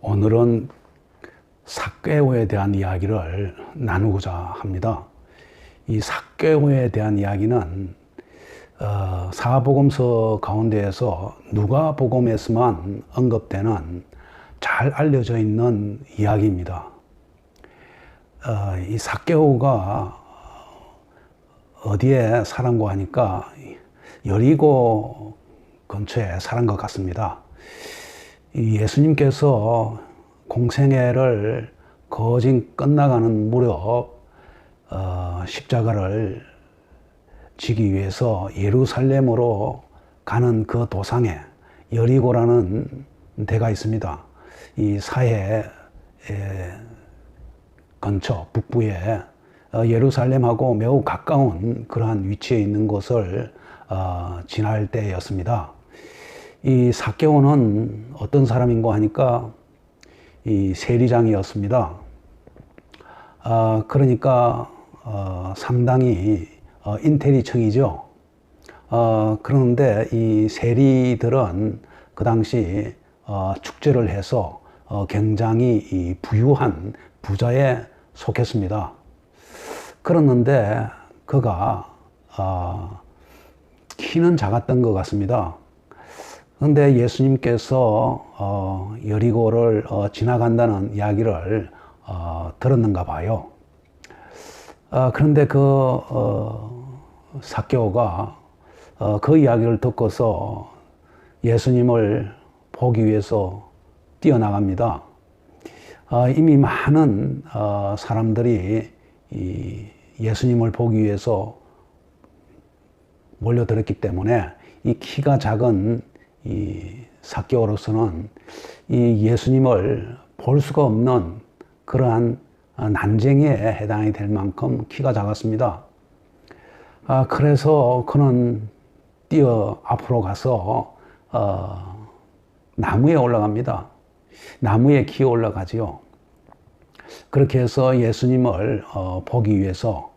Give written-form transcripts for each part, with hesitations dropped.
오늘은 삭개오에 대한 이야기를 나누고자 합니다. 이 삭개오에 대한 이야기는 사복음서 가운데에서 누가복음에서만 언급되는 잘 알려져 있는 이야기입니다. 이 삭개오가 어디에 살았고 하니까 여리고 근처에 살은 것 같습니다. 이 예수님께서 공생애를 거진 끝나가는 무렵 십자가를 지기 위해서 예루살렘으로 가는 그 도상에 여리고라는 데가 있습니다. 이 사해 근처 북부에 예루살렘하고 매우 가까운 그러한 위치에 있는 곳을 지날 때였습니다. 이 삭개오는 어떤 사람인고 하니까 이 세리장이었습니다. 그러니까 상당히 인텔리청이죠. 그런데 이 세리들은 그 당시 축제를 해서 굉장히 이 부유한 부자에 속했습니다. 그랬는데 그가 키는 작았던 것 같습니다. 그런데 예수님께서 여리고를 지나간다는 이야기를 들었는가 봐요. 그런데 그 삭개오가 그 이야기를 듣고서 예수님을 보기 위해서 뛰어나갑니다. 이미 많은 사람들이 이 예수님을 보기 위해서 몰려들었기 때문에 이 키가 작은 이 삭개오로서는 이 예수님을 볼 수가 없는 그러한 난쟁이에 해당이 될 만큼 키가 작았습니다. 그래서 그는 뛰어 앞으로 가서 나무에 올라갑니다. 나무에 기어 올라가지요. 그렇게 해서 예수님을 보기 위해서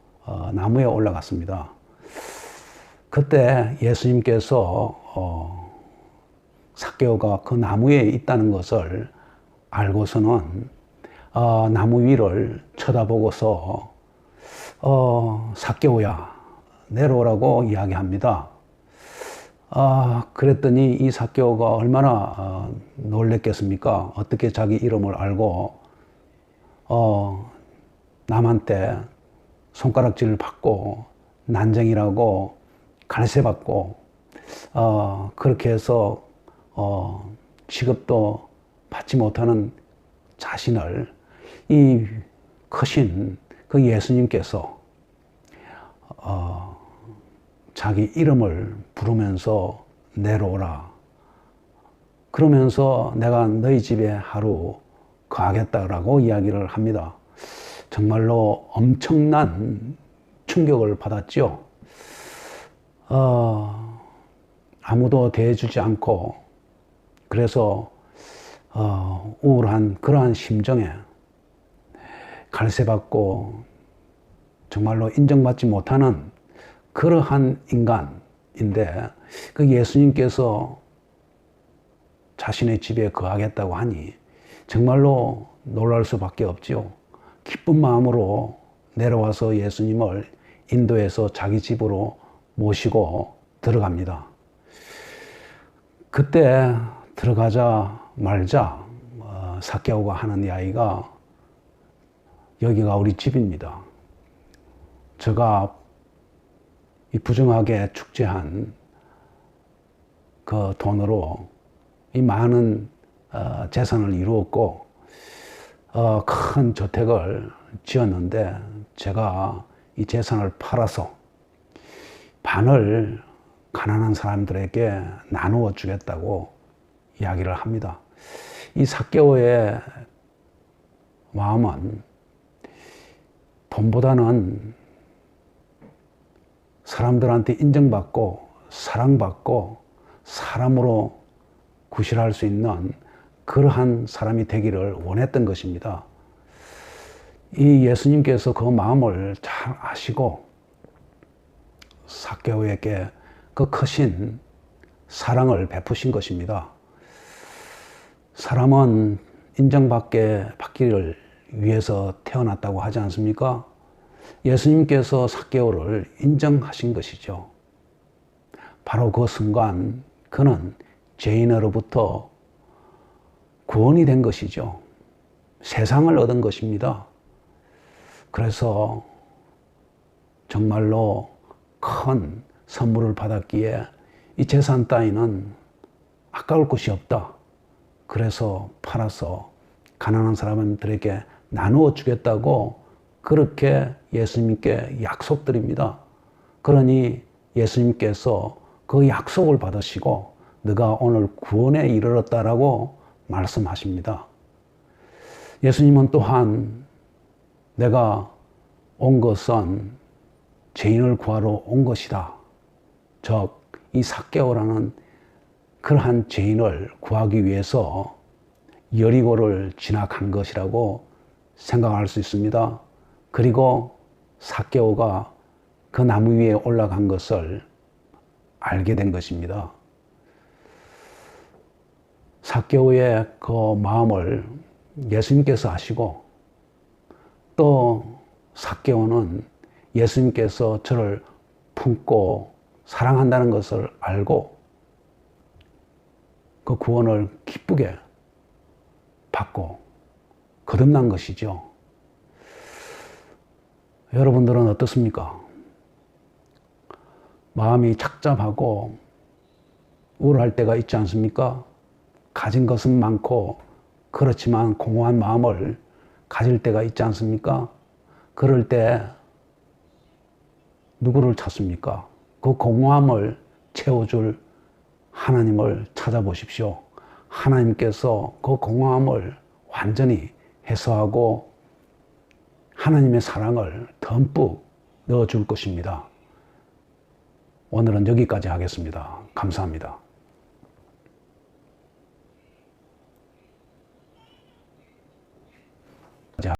나무에 올라갔습니다. 그때 예수님께서 삭개오가 그 나무에 있다는 것을 알고서는 나무 위를 쳐다보고서 삭개오야 내려오라고 이야기합니다. 그랬더니 이 삭개오가 얼마나 놀랬겠습니까? 어떻게 자기 이름을 알고 남한테 손가락질을 받고 난쟁이라고 갈세받고 그렇게 해서 취급도 받지 못하는 자신을 이 크신 그 예수님께서 자기 이름을 부르면서 내려오라. 그러면서 내가 너희 집에 하루 거하겠다라고 이야기를 합니다. 정말로 엄청난 충격을 받았죠. 아무도 대해주지 않고 그래서 우울한 그러한 심정에 갈세받고 정말로 인정받지 못하는 그러한 인간인데 그 예수님께서 자신의 집에 거하겠다고 하니 정말로 놀랄 수밖에 없지요. 기쁜 마음으로 내려와서 예수님을 인도해서 자기 집으로 모시고 들어갑니다. 그때 들어가자 말자 삭개오가 하는 이야기가 여기가 우리 집입니다. 제가 이 부정하게 축제한 그 돈으로 이 많은 재산을 이루었고 큰 저택을 지었는데 제가 이 재산을 팔아서 반을 가난한 사람들에게 나누어 주겠다고 이야기를 합니다. 이 삭개오의 마음은 돈보다는 사람들한테 인정받고 사랑받고 사람으로 구실할 수 있는 그러한 사람이 되기를 원했던 것입니다. 이 예수님께서 그 마음을 잘 아시고 삭개오에게 그 크신 사랑을 베푸신 것입니다. 사람은 인정받기를 위해서 태어났다고 하지 않습니까? 예수님께서 삭개오를 인정하신 것이죠. 바로 그 순간 그는 죄인으로부터 구원이 된 것이죠. 세상을 얻은 것입니다. 그래서 정말로 큰 선물을 받았기에 이 재산 따위는 아까울 것이 없다. 그래서 팔아서 가난한 사람들에게 나누어 주겠다고 그렇게 예수님께 약속드립니다. 그러니 예수님께서 그 약속을 받으시고 너가 오늘 구원에 이르렀다라고 말씀하십니다. 예수님은 또한 내가 온 것은 죄인을 구하러 온 것이다. 즉, 이 삭개오라는 그러한 죄인을 구하기 위해서 여리고를 지나간 것이라고 생각할 수 있습니다. 그리고 삭개오가 그 나무 위에 올라간 것을 알게 된 것입니다. 삭개오의 그 마음을 예수님께서 아시고 또 삭개오는 예수님께서 저를 품고 사랑한다는 것을 알고 그 구원을 기쁘게 받고 거듭난 것이죠. 여러분들은 어떻습니까? 마음이 착잡하고 우울할 때가 있지 않습니까? 가진 것은 많고 그렇지만 공허한 마음을 가질 때가 있지 않습니까? 그럴 때 누구를 찾습니까? 그 공허함을 채워줄 하나님을 찾아보십시오. 하나님께서 그 공허함을 완전히 해소하고 하나님의 사랑을 듬뿍 넣어줄 것입니다. 오늘은 여기까지 하겠습니다. 감사합니다.